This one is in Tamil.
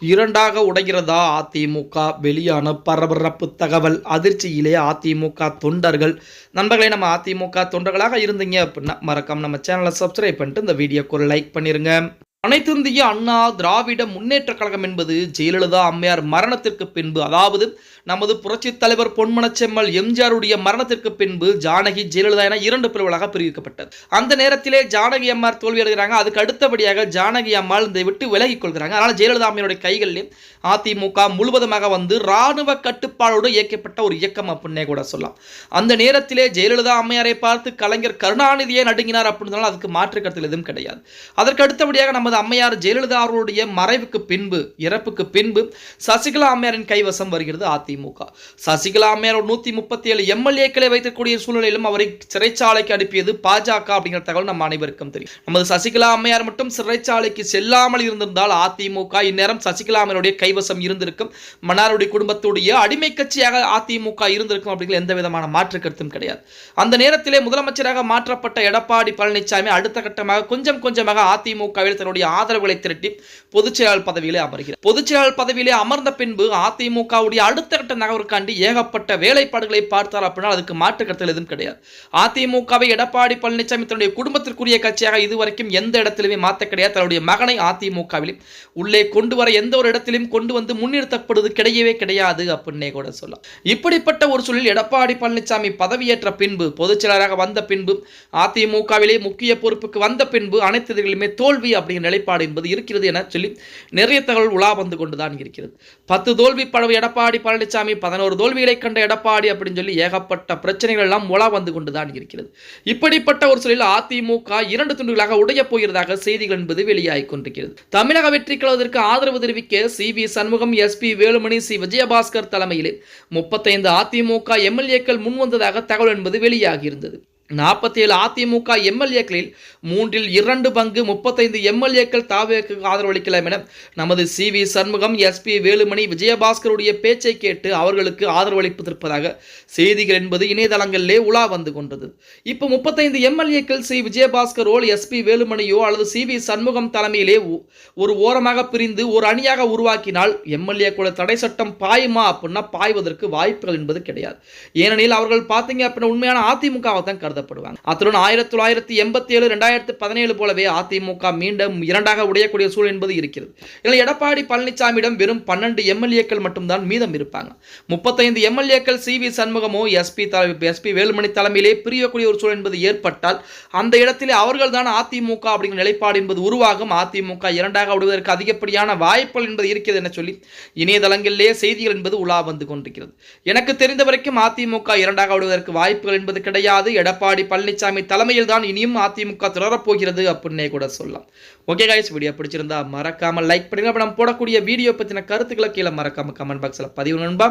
இரண்டாக உடைகிறதா அதிமுக? வெளியான பரபரப்பு தகவல். அதிர்ச்சியிலே அதிமுக தொண்டர்கள். நண்பர்களே, நம்ம அதிமுக தொண்டர்களாக இருந்தீங்க அப்படின்னா மறக்காம நம்ம சேனலை சப்ஸ்கிரைப் பண்ணிட்டு இந்த வீடியோக்கு ஒரு லைக் பண்ணிருங்க. அனைத்திந்திய அண்ணா திராவிட முன்னேற்ற கழகம் என்பது ஜெயலலிதா அம்மையார் மரணத்திற்கு பின்பு, அதாவது நமது புரட்சி தலைவர் பொன்மனச்செம்மல் எம்ஜிஆருடைய மரணத்திற்கு பின்பு ஜானகி ஜெயலலிதா என இரண்டு பிரிவுகளாக பிரிவிக்கப்பட்டது. அந்த நேரத்திலே ஜானகி அம்மார் தோல்வி அடைகிறாங்க. அதுக்கு அடுத்தபடியாக ஜானகி அம்மாள் இந்த விட்டு விலகிக் கொள்கிறாங்க. அதனால ஜெயலலிதா அம்மையுடைய கைகளிலே அதிமுக முழுவதுமாக வந்து ராணுவ கட்டுப்பாடோடு இயக்கப்பட்ட ஒரு இயக்கம் அப்படின்னே கூட சொல்லலாம். அந்த நேரத்திலே ஜெயலலிதா அம்மையாரை பார்த்து கலைஞர் கருணாநிதியை நடுங்கினார் அப்படின்னாலும் அதுக்கு மாற்று கருத்தில் எதுவும் கிடையாது. அதற்கு அடுத்தபடியாக நமது அம்மையார் ஜெயலலிதா அவர்களுடைய மறைவுக்கு பின்பு, இறப்புக்கு பின்பு சசிகலா அம்மையாரின் கைவசம் வருகிறது அதிமுக. சசிகலா அம்மையார் 137 எம்எல்ஏக்களை வைத்திருக்கக்கூடிய சூழ்நிலையிலும் அவரை சிறைச்சாலைக்கு அனுப்பியது பாஜக அப்படிங்கிற தகவல் நம்ம அனைவருக்கும் தெரியும். நமது சசிகலா அம்மையார் மட்டும் சிறைச்சாலைக்கு செல்லாமல் இருந்திருந்தால் அதிமுக இந்நேரம் சசிகலா அம்மையாருடைய கைவசம் இருந்திருக்கும். மன்னாருடைய குடும்பத்துடைய அடிமை கட்சியாக அதிமுக இருந்திருக்கும் அப்படிங்கிற எந்த விதமான மாற்று கருத்தும் கிடையாது. அந்த நேரத்திலே முதலமைச்சராக மாற்றப்பட்ட எடப்பாடி பழனிசாமி அடுத்த கட்டமாக கொஞ்சம் கொஞ்சமாக அதிமுகவில் தன்னுடைய ஆதரவுகளை திரட்டி பொதுச்செயலாளர் பதவியிலே அமர்கிறார். பொதுச்செயலாளர் பதவியிலே அமர்ந்த பின்பு அதிமுகவுடைய அடுத்த கட்ட நகர்வுக்காண்டி ஏகப்பட்ட வேலைப்பாடுகளை பார்த்தார் அப்படின்னா அதுக்கு மாற்று கருத்தில் எதுவும் கிடையாது. அதிமுகவை எடப்பாடி பழனிசாமி தன்னுடைய குடும்பத்திற்குரிய கட்சியாக இதுவரைக்கும் எந்த இடத்திலுமே மாற்ற கிடையாது. தன்னுடைய மகனை அதிமுகவில் உள்ளே கொண்டு வர எந்த ஒரு இடத்திலும் கொண்டு வந்து முன்னிறுத்தப்படுவது கிடையவே கிடையாது அப்படின்னே கூட சொல்லலாம். இப்படிப்பட்ட ஒரு சூழலில் எடப்பாடி பழனிசாமி பதவியேற்ற பின்பு, பொதுச்செயலாளராக வந்த பின்பு, அதிமுகவிலே முக்கிய பொறுப்புக்கு வந்த பின்பு அனைத்து இதிலுமே தோல்வி அப்படிங்கிற நிலைப்பாடு என்பது இருக்கிறது என சொல்லி நிறைய தகவல் உலா வந்து கொண்டுதான் இருக்கிறது. 10 தோல்வி பழவு எடப்பாடி பழனிசாமி, 11 தோல்விகளை கண்ட எடப்பாடி அப்படின்னு சொல்லி ஏகப்பட்ட பிரச்சனைகள் எல்லாம் உலா வந்து கொண்டுதான் இருக்கிறது. இப்படிப்பட்ட ஒரு சூழலில் அதிமுக 2 துண்டுகளாக உடைய போகிறதாக செய்திகள் என்பது வெளியாகிக் கொண்டிருக்கிறது. தமிழக வெற்றி கழகத்திற்கு ஆதரவு தெரிவிக்க CV. Shanmugam, S P. Velumani, C. Vijayabaskar தலைமையிலே 35 அதிமுக எம்எல்ஏக்கள் முன்வந்ததாக தகவல் என்பது வெளியாகி இருந்தது. 47 அதிமுக எம்எல்ஏக்களில் 2 பங்கு 35 எம்எல்ஏக்கள் தாவேக்கு ஆதரவளிக்கலாம் என நமது சி.வி. சண்முகம், எஸ்.பி. வேலுமணி, விஜயபாஸ்கருடைய பேச்சை கேட்டு அவர்களுக்கு ஆதரவளிப்பதற்காக செய்திகள் என்பது இணையதளங்களிலே உலா வந்து கொண்டது. இப்போ 35 எம்எல்ஏக்கள் சி. விஜயபாஸ்கரோ, எஸ்.பி. வேலுமணியோ அல்லது சி.வி. சண்முகம் தலைமையிலே ஒரு ஓரமாக பிரிந்து ஒரு அணியாக உருவாக்கினால் எம்எல்ஏ கூட தடை சட்டம் பாயுமா அப்படின்னா பாய்வதற்கு வாய்ப்புகள் என்பது கிடையாது. ஏனெனில் அவர்கள் பார்த்தீங்க அப்படின்னா உண்மையான அதிமுகவை தான் கருதப்படுவாங்க. அத்துடன் 1987 2017 போலவே அதிமுக மீண்டும் இரண்டாக உடையக்கூடிய சூழல் என்பது இருக்கிறது. இதில் எடப்பாடி பழனிசாமியிடம் வெறும் 12 எம்எல்ஏக்கள் மட்டும்தான் மீதம் இருப்பாங்க. 35 எம்எல்ஏக்கள் சி.வி. சண்முகமோ, எஸ்.பி. வேலுமணி தலைமையிலே பிரியக்கூடிய ஒரு சூழல் என்பது ஏற்பட்டால் அந்த இடத்திலே அவர்கள் தான் அதிமுக அப்படிங்கிற நிலைப்பாடு என்பது உருவாகும். அதிமுக இரண்டாக உடைவதற்கு அதிகப்படியான வாய்ப்புகள் என்பது இருக்கிறது என சொல்லி இணையதளங்களிலே செய்திகள் என்பது உலா வந்து கொண்டிருக்கிறது. எனக்கு தெரிந்த வரைக்கும் அதிமுக இரண்டாக உடைவதற்கு வாய்ப்புகள் என்பது கிடையாது. எடப்பாடி பழனிசாமி தலைமையில் தான் இனியும் அதிமுக தொடரப்போகிறது அப்படின்னே கூட சொல்லலாம். ஓகே गाइस, வீடியோ பிடிச்சிருந்தா மறக்காம லைக் பண்ணுங்க. நம்ம போடக்கூடிய வீடியோ பத்தின கருத்துக்களை கீழே மறக்காம கமெண்ட் பாக்ஸ்ல பதிவு நண்பா.